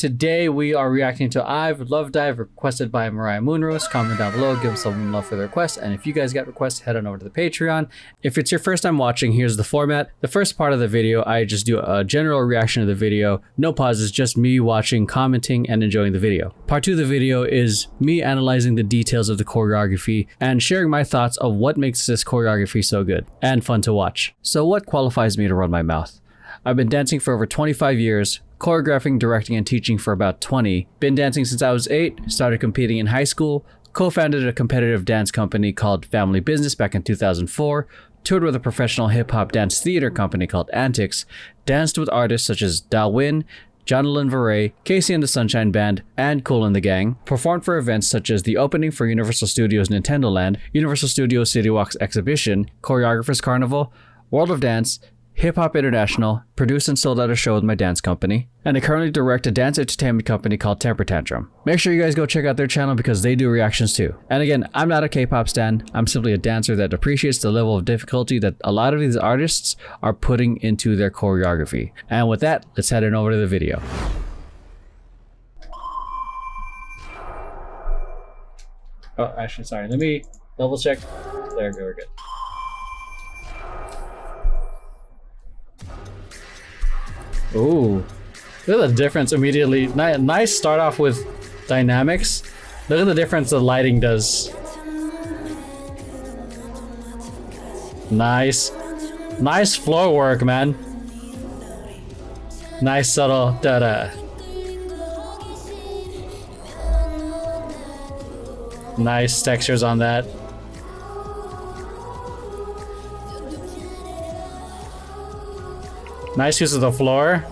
today we are reacting to IVE Love Dive requested by Mariah Moonrose. Comment down below, give some love for the request, and if you guys got requests, head on over to the Patreon. If it's your first time watching, here's the format. The first part of the video, I just do a general reaction to the video, no pauses, just me watching, commenting, and enjoying the video. Part 2 of the video is me analyzing the details of the choreography and sharing my thoughts of what makes this choreography so good and fun to watch. So what qualifies me to run my mouth? I've been dancing for over 25 years, choreographing, directing, and teaching for about 20. Been dancing since I was 8, started competing in high school, co-founded a competitive dance company called Family Business back in 2004, toured with a professional hip-hop dance theater company called Antics, danced with artists such as Dalwin, Jonathan Varay, Casey and the Sunshine Band, and Kool and the Gang, performed for events such as the opening for Universal Studios Nintendo Land, Universal Studios City Walks Exhibition, Choreographers Carnival, World of Dance, Hip Hop International, produced and sold out a show with my dance company, and I currently direct a dance entertainment company called Temper Tantrum. Make sure you guys go check out their channel because they do reactions too. And again, I'm not a K-pop stan, I'm simply a dancer that appreciates the level of difficulty that a lot of these artists are putting into their choreography. And with that, let's head on over to the video. Oh, actually, sorry, let me double check. There we go, we're good. Ooh, look at the difference immediately. Nice start off with dynamics. Look at the difference the lighting does. Nice. Nice floor work, man. Nice subtle da-da. Nice textures on that. Nice use of the floor.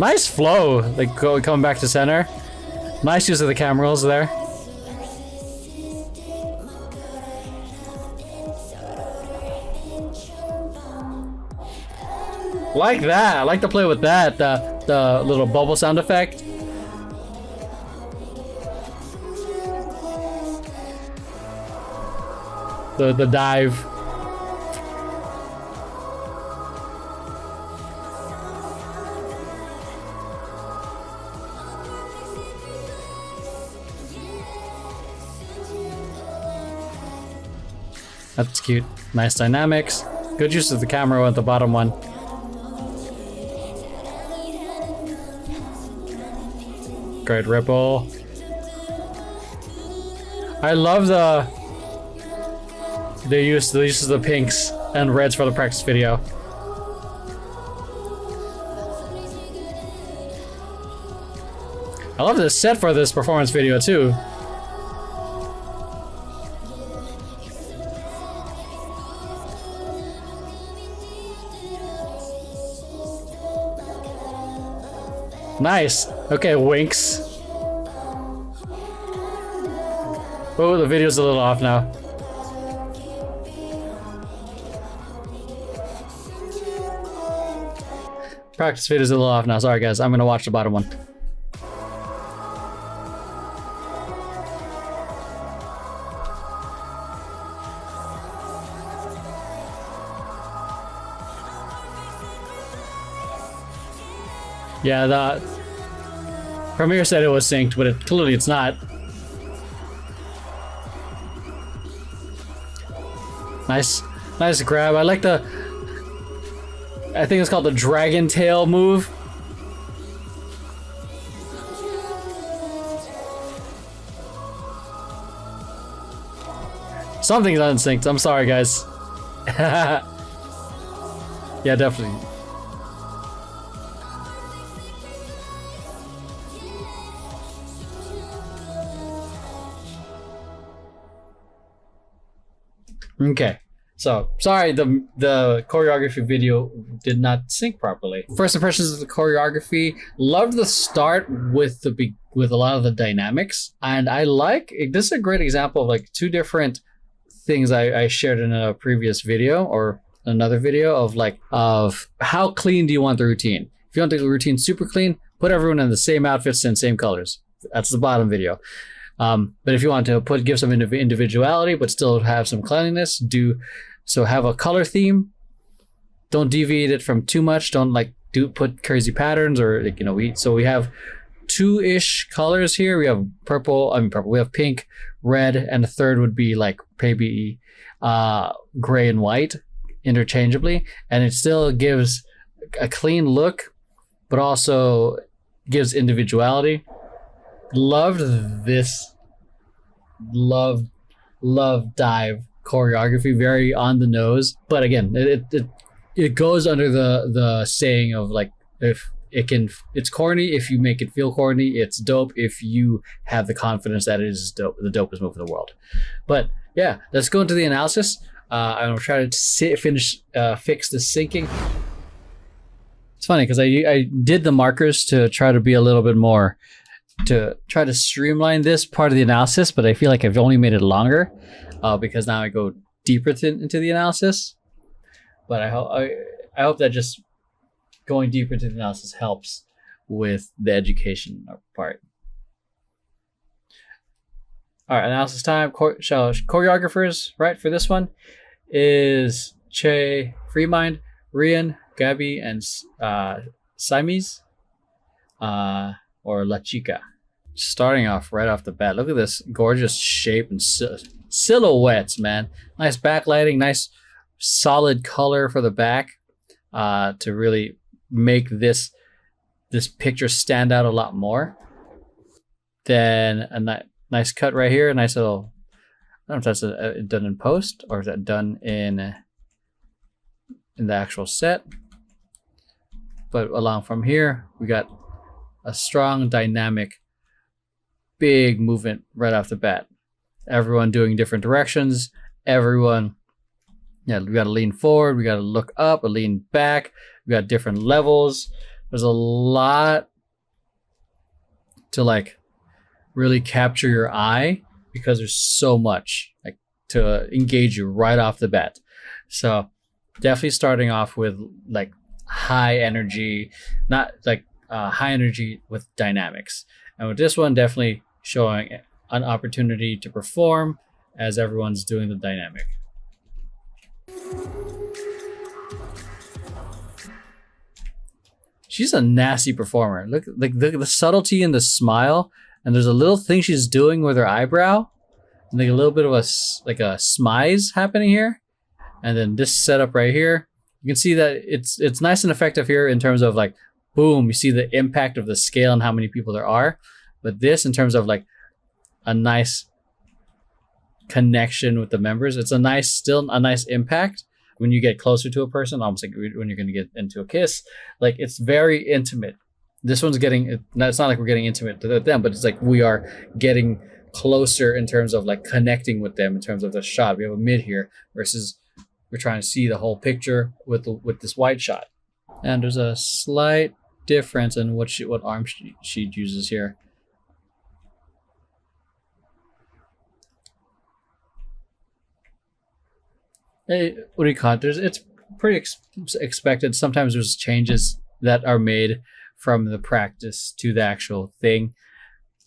Nice flow, like coming back to center. Nice use of the camera rolls there. Like that, I like to play with that, the little bubble sound effect. The dive. That's cute. Nice dynamics. Good use of the camera with the bottom one. Great ripple. I love the use of the pinks and reds for the practice video. I love the set for this performance video too. Nice. Okay, winks. Oh, the video's a little off now. Practice video's a little off now. Sorry, guys. I'm gonna watch the bottom one. Yeah, the Premiere said it was synced, but clearly it's not. Nice grab. I like I think it's called the dragon tail move. Something's unsynced. I'm sorry, guys. Yeah, definitely. Okay, so sorry the choreography video did not sync properly. First impressions of the choreography, loved the start with a lot of the dynamics, and I like this is a great example of like two different things I shared in a previous video or another video of how clean do you want the routine. If you want the routine super clean, put everyone in the same outfits and same colors. That's the bottom video. But if you want to give some individuality but still have some cleanliness, have a color theme. Don't deviate it from too much. Don't like do put crazy patterns, or like, you know, we have two-ish colors here. We have purple, we have pink, red, and the third would be like maybe gray and white interchangeably, and it still gives a clean look, but also gives individuality. Loved this. Loved dive choreography. Very on the nose, but again, it goes under the saying of like, if it's corny if you make it feel corny. It's dope if you have the confidence that it is dope, the dopest move in the world. But yeah, let's go into the analysis. I'm gonna try to fix the syncing. It's funny because I did the markers to try to be a little bit more, to try to streamline this part of the analysis, but I feel like I've only made it longer because now I go deeper into the analysis. But I hope that just going deeper into the analysis helps with the education part. All right, analysis time. Choreographers, right, for this one is Che, Freemind, Rian, Gabby, and Smizes, or La Chica. Starting off right off the bat, look at this gorgeous shape and silhouettes, man. Nice backlighting, nice solid color for the back to really make this picture stand out a lot more. Then a nice cut right here, a nice little, I don't know if that's done in post or is that done in the actual set. But along from here, we got a strong, dynamic, big movement right off the bat. Everyone doing different directions. Everyone, yeah, we got to lean forward. We got to look up, or lean back. We got different levels. There's a lot to like really capture your eye because there's so much like to engage you right off the bat. So definitely starting off with like high energy, not like high energy with dynamics. And with this one, definitely showing an opportunity to perform as everyone's doing the dynamic. She's a nasty performer. Look, like the subtlety in the smile, and there's a little thing she's doing with her eyebrow, and like a little bit of a smize happening here. And then this setup right here, you can see that it's nice and effective here in terms of like, boom, you see the impact of the scale and how many people there are. But this, in terms of like a nice connection with the members, it's still a nice impact when you get closer to a person, almost like when you're going to get into a kiss. Like, it's very intimate. This one's getting, it's not like we're getting intimate to them, but it's like we are getting closer in terms of like connecting with them in terms of the shot. We have a mid here versus we're trying to see the whole picture with this wide shot. And there's a slight difference in what arm she uses here. Hey, what do you call it? It's pretty expected. Sometimes there's changes that are made from the practice to the actual thing,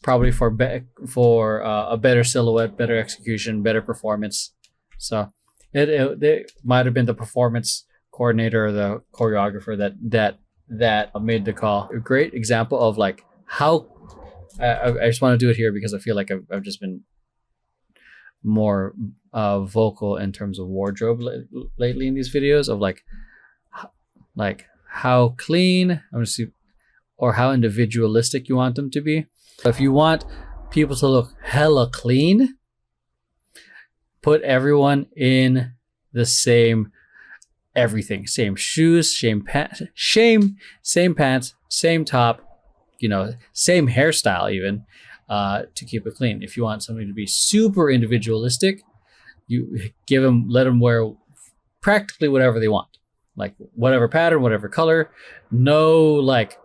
probably for a better silhouette, better execution, better performance. So it might have been the performance coordinator or the choreographer that made the call. A great example of like how I just want to do it here because I feel like I've just been more vocal in terms of wardrobe lately in these videos of like how clean I'm gonna see or how individualistic you want them to be. If you want people to look hella clean, put everyone in the same everything, same shoes, same pants, same top, same hairstyle even, to keep it clean. If you want somebody to be super individualistic, you let them wear practically whatever they want, like whatever pattern, whatever color, no like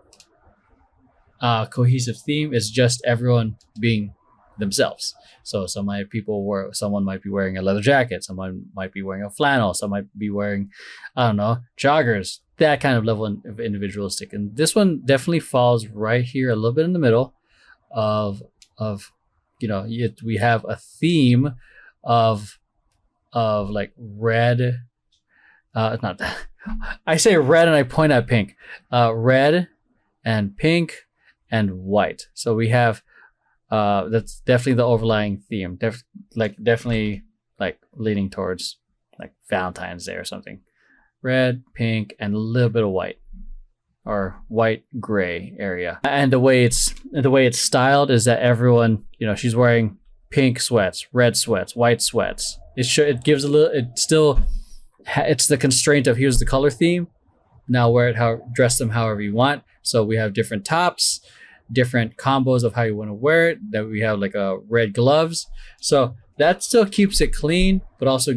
cohesive theme. It's just everyone being themselves. So someone might be wearing a leather jacket, someone might be wearing a flannel, some might be wearing, I don't know, joggers, that kind of level of individualistic. And this one definitely falls right here a little bit in the middle of we have a theme of like red, not I say red and I point at pink. Red and pink and white. So we have that's definitely the overlying theme. Definitely like leaning towards like Valentine's Day or something. Red, pink, and a little bit of white, or white gray area. And the way it's styled is that everyone, you know, she's wearing pink sweats, red sweats, white sweats. It gives a little. It's the constraint of here's the color theme. Now dress them however you want. So we have different tops, different combos of how you want to wear it. That we have like red gloves. So that still keeps it clean, but also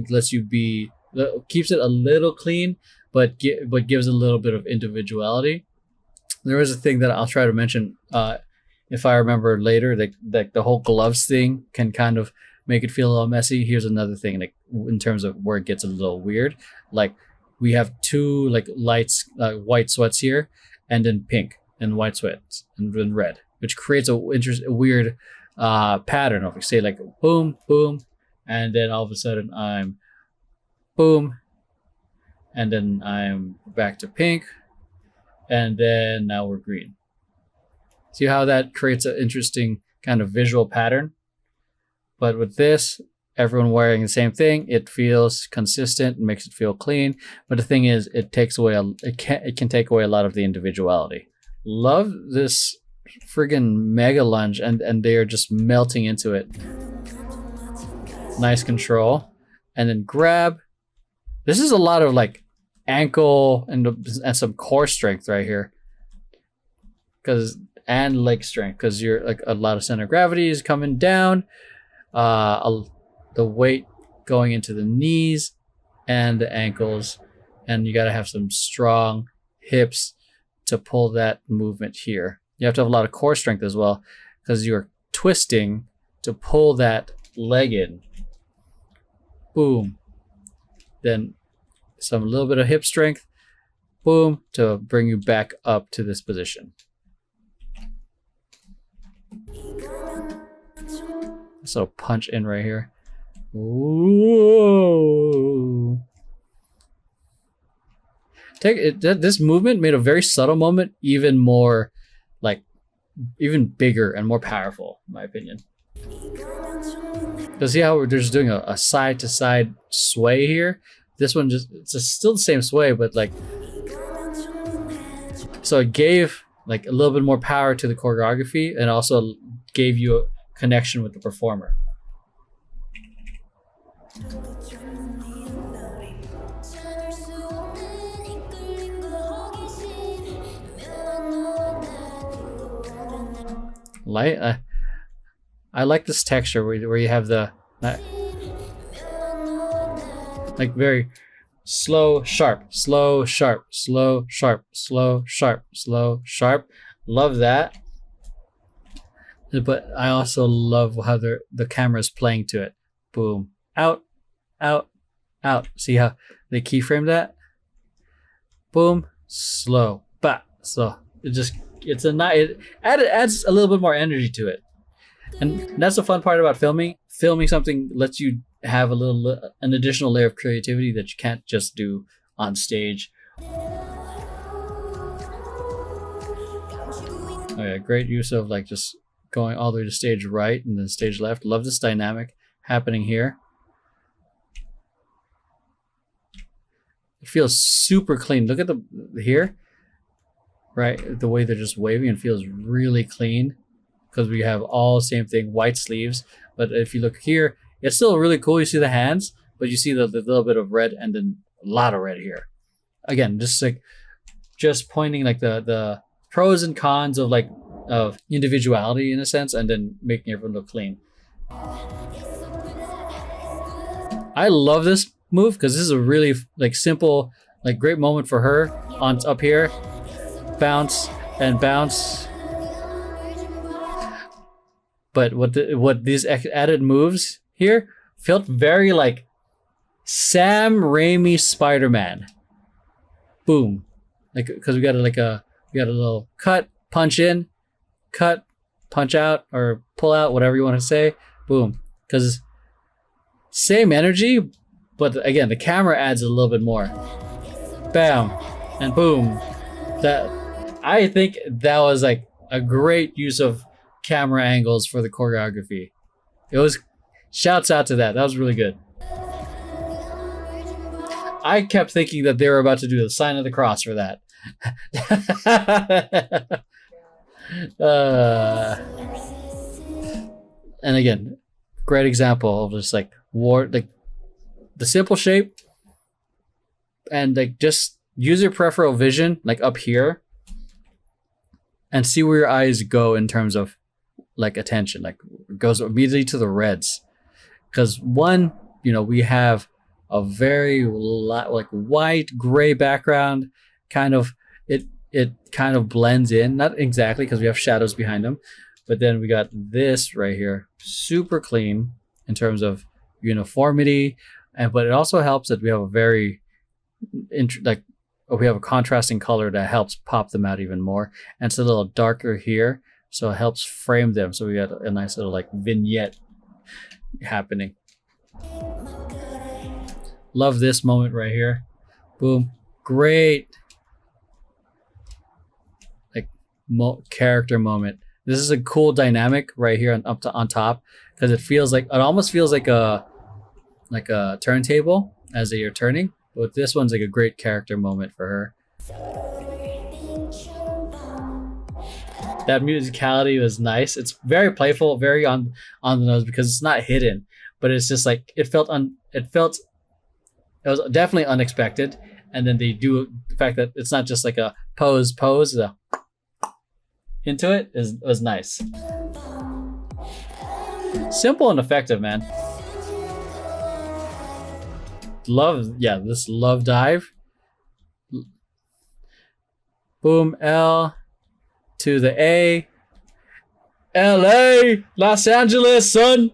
keeps it a little clean, but gives a little bit of individuality. There is a thing that I'll try to mention if I remember later, that the whole gloves thing can kind of make it feel a little messy. Here's another thing, like in terms of where it gets a little weird. Like we have two like lights, white sweats here, and then pink and white sweats and then red, which creates a weird pattern of, say, like boom, boom, and then all of a sudden I'm boom, and then I'm back to pink, and then now we're green. See how that creates an interesting kind of visual pattern? But with this, everyone wearing the same thing, it feels consistent and makes it feel clean. But the thing is, it can take away a lot of the individuality. Love this friggin' mega lunge, and they are just melting into it. Nice control. And then grab. This is a lot of like ankle and some core strength right here. And leg strength, because you're like a lot of center of gravity is coming down. The weight going into the knees and the ankles, and you got to have some strong hips to pull that movement here. You have to have a lot of core strength as well, because you're twisting to pull that leg in. Boom. Then a little bit of hip strength. Boom, to bring you back up to this position. So punch in right here. Ooh. This movement made a very subtle moment even bigger and more powerful, in my opinion. So see how we're just doing a side to side sway here? This one it's still the same sway, but like, so it gave like a little bit more power to the choreography, and also gave you a connection with the performer. I like this texture where you have the like very slow, sharp, slow, sharp, slow, sharp, slow, sharp, slow, sharp. Love that. But I also love how the camera is playing to it. Boom, out, out, out. See how they keyframe that? Boom, slow, bah, slow. It adds a little bit more energy to it. And that's the fun part about filming. Filming something lets you have an additional layer of creativity that you can't just do on stage. Oh yeah, great use of like just going all the way to stage right and then stage left. Love this dynamic happening here. It feels super clean. Look at here, right? The way they're just waving, it feels really clean, because we have all same thing, white sleeves. But if you look here, it's still really cool. You see the hands, but you see the little bit of red and then a lot of red here. Again, just pointing like the pros and cons of individuality in a sense, and then making everyone look clean. I love this move because this is a really like simple, like great moment for her up here. Bounce and bounce. But what these added moves here felt very like Sam Raimi Spider-Man. Boom. Like, because we got a little cut, punch in, cut, punch out, or pull out, whatever you want to say. Boom. Because same energy, but again, the camera adds a little bit more. bam, and boom. That, I think that was like a great use of camera angles for the choreography. It was, shouts out to that. That was really good. I kept thinking that they were about to do the sign of the cross for that. And again, great example of just like like the simple shape, and like just use your peripheral vision like up here and see where your eyes go in terms of like attention. Like it goes immediately to the reds, because one, you know, we have a very like white gray background, kind of it kind of blends in, not exactly because we have shadows behind them, but then we got this right here, super clean in terms of uniformity, but it also helps that we have a very we have a contrasting color that helps pop them out even more, and it's a little darker here, so it helps frame them. So we got a nice little like vignette happening. Love this moment right here. Boom, great like character moment. This is a cool dynamic right here on top, because it almost feels like a turntable as you're turning. But this one's like a great character moment for her. That musicality was nice. It's very playful, very on the nose, because it's not hidden, but it's just like it was definitely unexpected. And then they do the fact that it's not just like a pose, into it was nice. Simple and effective, man. Love, yeah, this love dive. Boom, L to the A. LA, Los Angeles, son.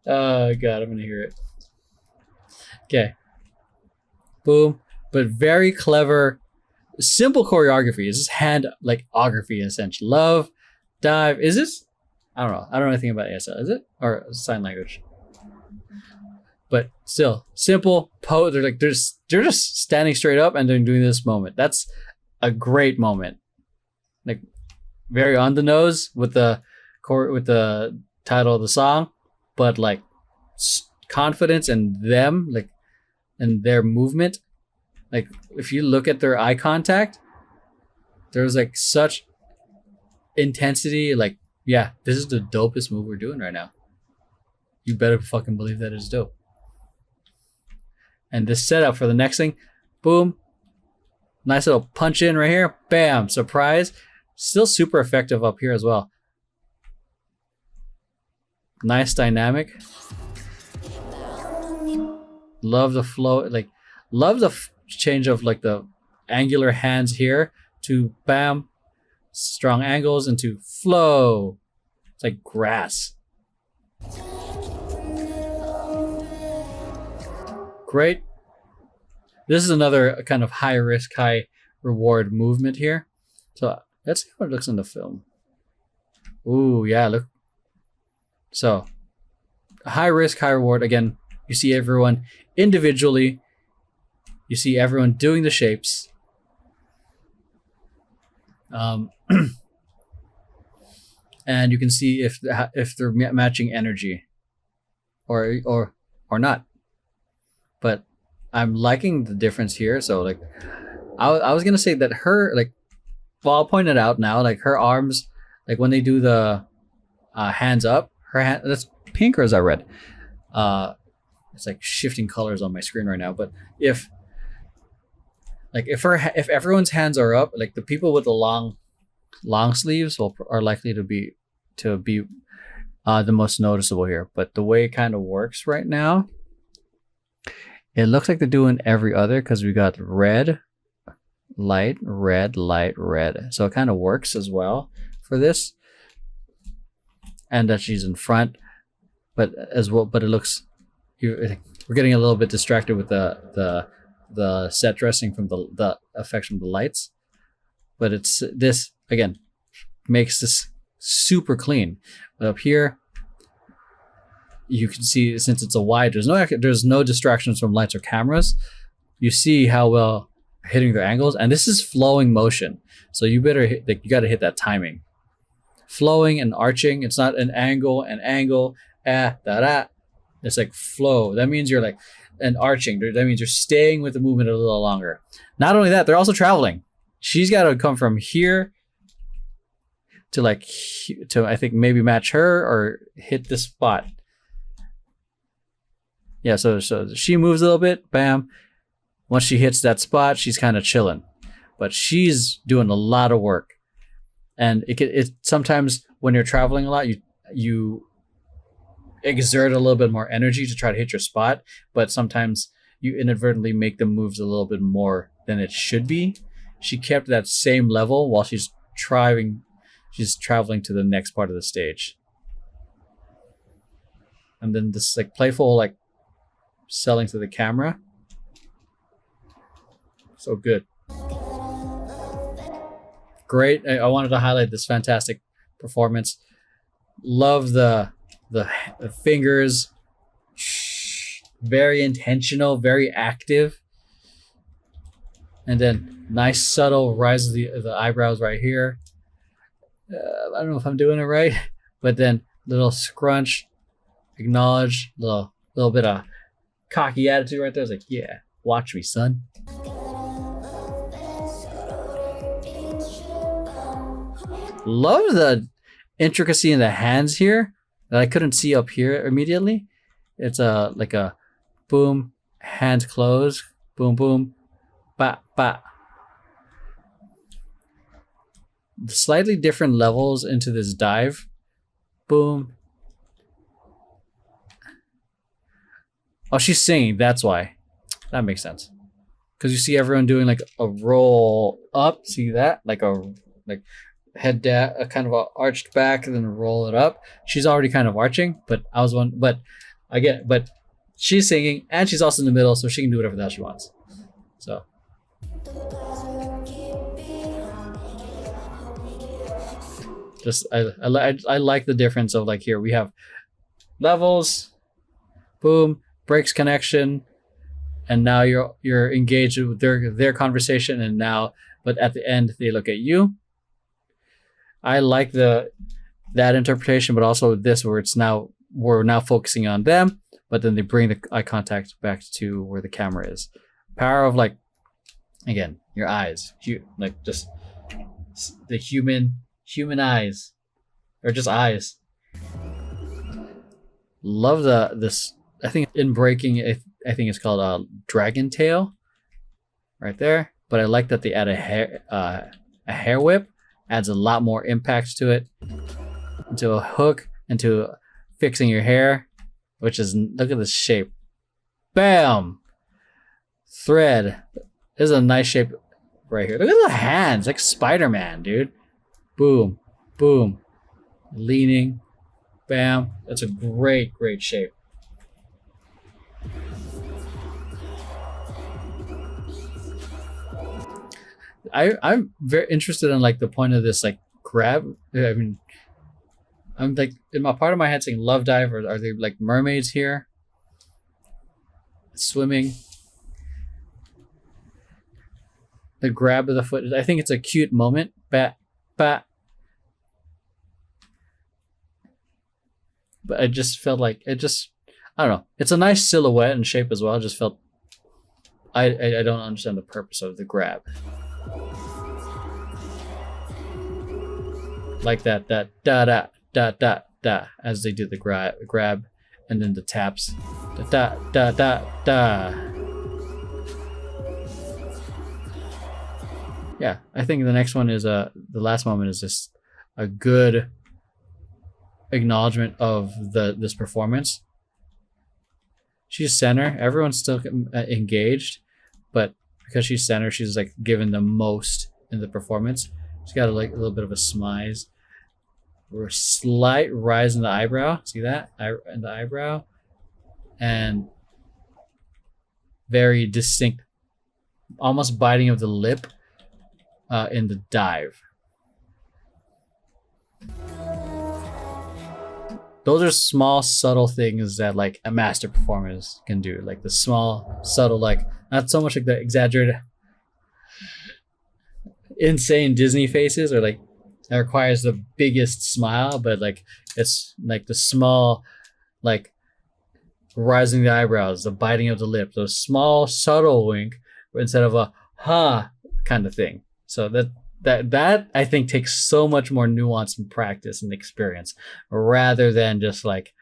Oh god, I'm gonna hear it. Okay. Boom. But very clever, simple choreography. It's just hand-like-ography, essentially. Love, dive. Is this? I don't know. I don't know anything about ASL. Is it? Or sign language? But still, simple pose. They're just standing straight up and they're doing this moment. That's a great moment. Like very on the nose with the title of the song, but like confidence in them, like in their movement. Like if you look at their eye contact, there's like such intensity. Like, yeah, this is the dopest move we're doing right now. You better fucking believe that it's dope. And this setup for the next thing, boom, nice little punch in right here, bam, surprise. Still super effective up here as well. Nice dynamic. Love the flow, like love the change of like the angular hands here to bam, strong angles into flow. It's like grass. Great. This is another kind of high risk, high reward movement here. So let's see how it looks in the film. Ooh, yeah, look. So high risk, high reward. Again, you see everyone individually. You see everyone doing the shapes. And you can see if they're matching energy or not. But I'm liking the difference here. So like I was gonna say that her, like, well, I'll point it out now, like her arms, like when they do the hands up, her hand, that's pink or is that red? It's like shifting colors on my screen right now. But if everyone's hands are up, like the people with the long sleeves are likely to be the most noticeable here. But the way it kind of works right now, it looks like they're doing every other, because we got red, light, red, light, red. So it kind of works as well for this. And that she's in front, but as well, but it looks, we're getting a little bit distracted with the set dressing from the effects from the lights. But it's this again makes this super clean. But up here, you can see, since it's a wide, there's no distractions from lights or cameras. You see how well hitting their angles, and this is flowing motion. So you better hit, like, you got to hit that timing. Flowing and arching. It's not an angle, da da. It's like flow. That means you're like, and arching. That means you're staying with the movement a little longer. Not only that, they're also traveling. She's got to come from here to like, to I think maybe match her or hit this spot. Yeah, so she moves a little bit, bam. Once she hits that spot, she's kind of chilling. But she's doing a lot of work. And it sometimes when you're traveling a lot, you exert a little bit more energy to try to hit your spot, but sometimes you inadvertently make the moves a little bit more than it should be. She kept that same level while she's traveling to the next part of the stage. And then this like playful like selling to the camera. So good. Great. I wanted to highlight this fantastic performance. Love the fingers. Very intentional, very active. And then nice subtle rise of the eyebrows right here. I don't know if I'm doing it right, but then little scrunch, acknowledge, little bit of cocky attitude right there. It's like, yeah, watch me, son. Love the intricacy in the hands here that I couldn't see up here immediately. It's like a boom, hands close, boom, boom, ba, ba. Slightly different levels into this dive. Boom. Oh, she's singing. That's why. That makes sense. Because you see everyone doing like a roll up. See that? Like head down, a kind of a arched back, and then roll it up. She's already kind of arching, but but she's singing and she's also in the middle, so she can do whatever the hell she wants. So. Just I like the difference of like here we have levels, boom, breaks connection, and now you're engaged with their conversation, and now but at the end they look at you. I like that interpretation, but also this where we're now focusing on them, but then they bring the eye contact back to where the camera is. Power of like, again, your eyes, like just the human eyes, or just eyes. Love this. I think in breaking, I think it's called dragon tail, right there. But I like that they add a hair whip. Adds a lot more impact to it, into a hook, into fixing your hair, which is, look at this shape. Bam! Thread. This is a nice shape right here. Look at the hands, like Spider-Man, dude. Boom, boom. Leaning, bam. That's a great shape. I'm very interested in like the point of this like grab. I mean, I'm like in my part of my head saying love dive, or are they like mermaids here? Swimming. The grab of the foot. I think it's a cute moment. Bat, bat. But I just felt like I don't know. It's a nice silhouette and shape as well. I just felt I don't understand the purpose of the grab. Like that da da da da da as they do the grab, and then the taps, da da da da. Yeah, I think the next one is the last moment is just a good acknowledgement of this performance. She's center. Everyone's still engaged, but because she's center, she's like given the most in the performance. She's got like a little bit of a smize. Or a slight rise in the eyebrow. See that? In the eyebrow. And very distinct, almost biting of the lip in the dive. those are small subtle things that like a master performers can do, like the small subtle, like not so much like the exaggerated insane Disney faces, or like that requires the biggest smile, but like it's like the small, like rising the eyebrows, the biting of the lip, those small subtle wink instead of a ha kind of thing. So that I think takes so much more nuance and practice and experience, rather than just like,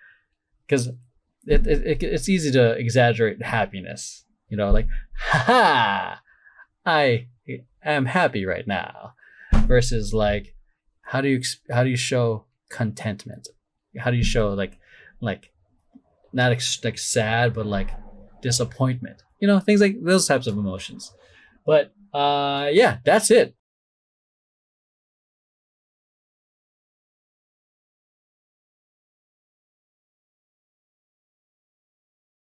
because it's easy to exaggerate happiness, you know, like ha, I am happy right now, versus like how do you show contentment? How do you show like not like sad, but like disappointment? You know, things like those types of emotions. But yeah, that's it.